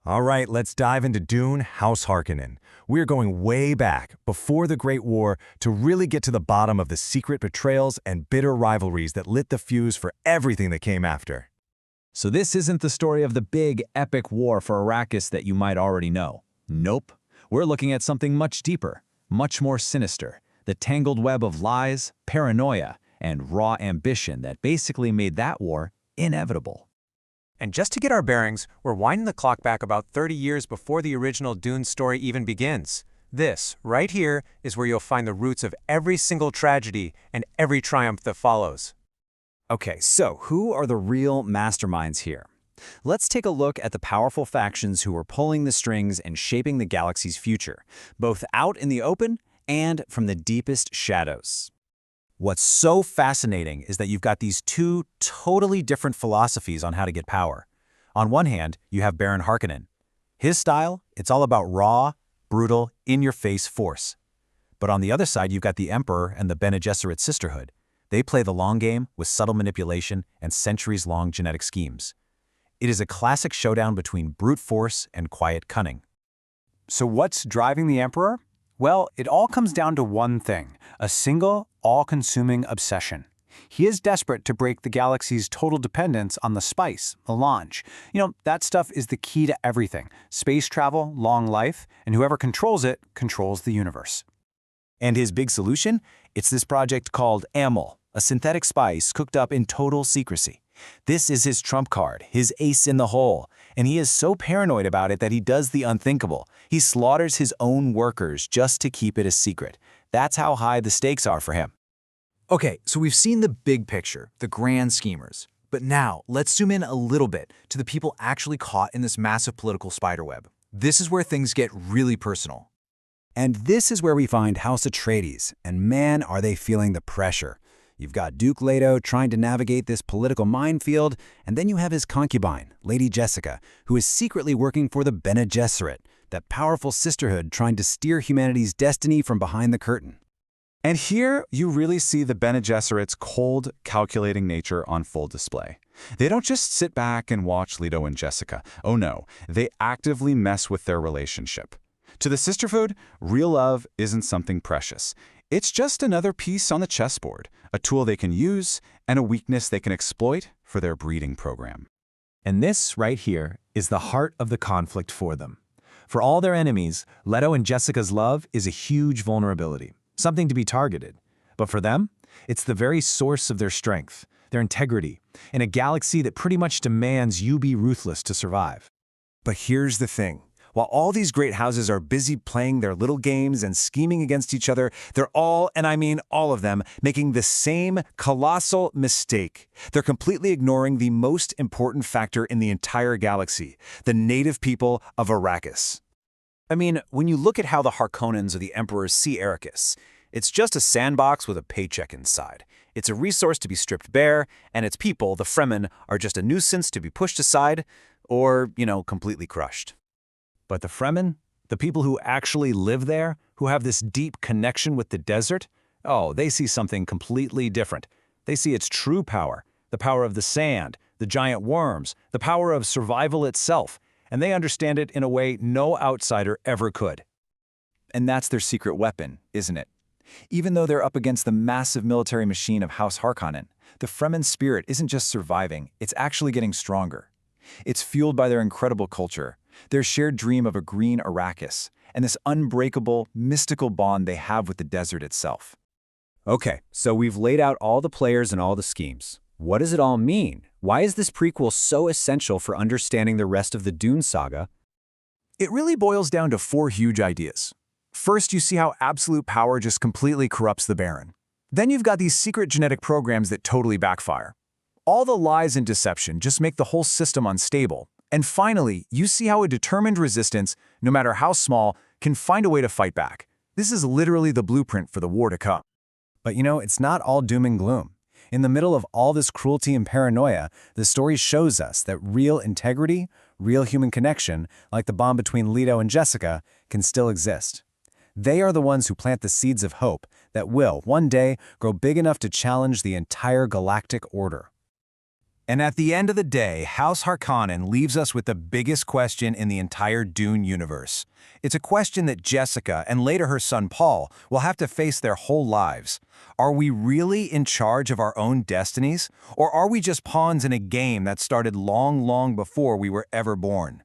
All right, let's dive into Dune, House Harkonnen. We're going way back, before the Great War, to really get to the bottom of the secret betrayals and bitter rivalries that lit the fuse for everything that came after. So this isn't the story of the big, epic war for Arrakis that you might already know. Nope. We're looking at something much deeper, much more sinister. The tangled web of lies, paranoia, and raw ambition that basically made that war inevitable. And just to get our bearings, we're winding the clock back about 30 years before the original Dune story even begins. This, right here, is where you'll find the roots of every single tragedy and every triumph that follows. Okay, so who are the real masterminds here? Let's take a look at the powerful factions who are pulling the strings and shaping the galaxy's future, both out in the open and from the deepest shadows. What's so fascinating is that you've got these two totally different philosophies on how to get power. On one hand, you have Baron Harkonnen. His style, it's all about raw, brutal, in-your-face force. But on the other side, you've got the Emperor and the Bene Gesserit Sisterhood. They play the long game with subtle manipulation and centuries-long genetic schemes. It is a classic showdown between brute force and quiet cunning. So what's driving the Emperor? Well, it all comes down to one thing, a single, all-consuming obsession. He is desperate to break the galaxy's total dependence on the spice, melange. That stuff is the key to everything. Space travel, long life, and whoever controls it controls the universe. And his big solution? It's this project called Amyl, a synthetic spice cooked up in total secrecy. This is his trump card, his ace in the hole, and he is so paranoid about it that he does the unthinkable. He slaughters his own workers just to keep it a secret. That's how high the stakes are for him. Okay, so we've seen the big picture, the grand schemers. But now, let's zoom in a little bit to the people actually caught in this massive political spiderweb. This is where things get really personal. And this is where we find House Atreides, and man, are they feeling the pressure. You've got Duke Leto trying to navigate this political minefield, and then you have his concubine, Lady Jessica, who is secretly working for the Bene Gesserit, that powerful sisterhood trying to steer humanity's destiny from behind the curtain. And here, you really see the Bene Gesserit's cold, calculating nature on full display. They don't just sit back and watch Leto and Jessica. Oh no, they actively mess with their relationship. To the sisterhood, real love isn't something precious. It's just another piece on the chessboard, a tool they can use, and a weakness they can exploit for their breeding program. And this, right here, is the heart of the conflict for them. For all their enemies, Leto and Jessica's love is a huge vulnerability, something to be targeted. But for them, it's the very source of their strength, their integrity, in a galaxy that pretty much demands you be ruthless to survive. But here's the thing. While all these great houses are busy playing their little games and scheming against each other, they're all, and I mean all of them, making the same colossal mistake. They're completely ignoring the most important factor in the entire galaxy, the native people of Arrakis. I mean, when you look at how the Harkonnens or the Emperors see Arrakis, it's just a sandbox with a paycheck inside. It's a resource to be stripped bare, and its people, the Fremen, are just a nuisance to be pushed aside or, completely crushed. But the Fremen, the people who actually live there, who have this deep connection with the desert, they see something completely different. They see its true power, the power of the sand, the giant worms, the power of survival itself, and they understand it in a way no outsider ever could. And that's their secret weapon, isn't it? Even though they're up against the massive military machine of House Harkonnen, the Fremen spirit isn't just surviving, it's actually getting stronger. It's fueled by their incredible culture, their shared dream of a green Arrakis, and this unbreakable, mystical bond they have with the desert itself. Okay, so we've laid out all the players and all the schemes. What does it all mean? Why is this prequel so essential for understanding the rest of the Dune saga? It really boils down to 4 huge ideas. First, you see how absolute power just completely corrupts the Baron. Then you've got these secret genetic programs that totally backfire. All the lies and deception just make the whole system unstable. And finally, you see how a determined resistance, no matter how small, can find a way to fight back. This is literally the blueprint for the war to come. But it's not all doom and gloom. In the middle of all this cruelty and paranoia, the story shows us that real integrity, real human connection, like the bond between Leto and Jessica, can still exist. They are the ones who plant the seeds of hope that will, one day, grow big enough to challenge the entire galactic order. And at the end of the day, House Harkonnen leaves us with the biggest question in the entire Dune universe. It's a question that Jessica and later her son Paul will have to face their whole lives. Are we really in charge of our own destinies? Or are we just pawns in a game that started long, long before we were ever born?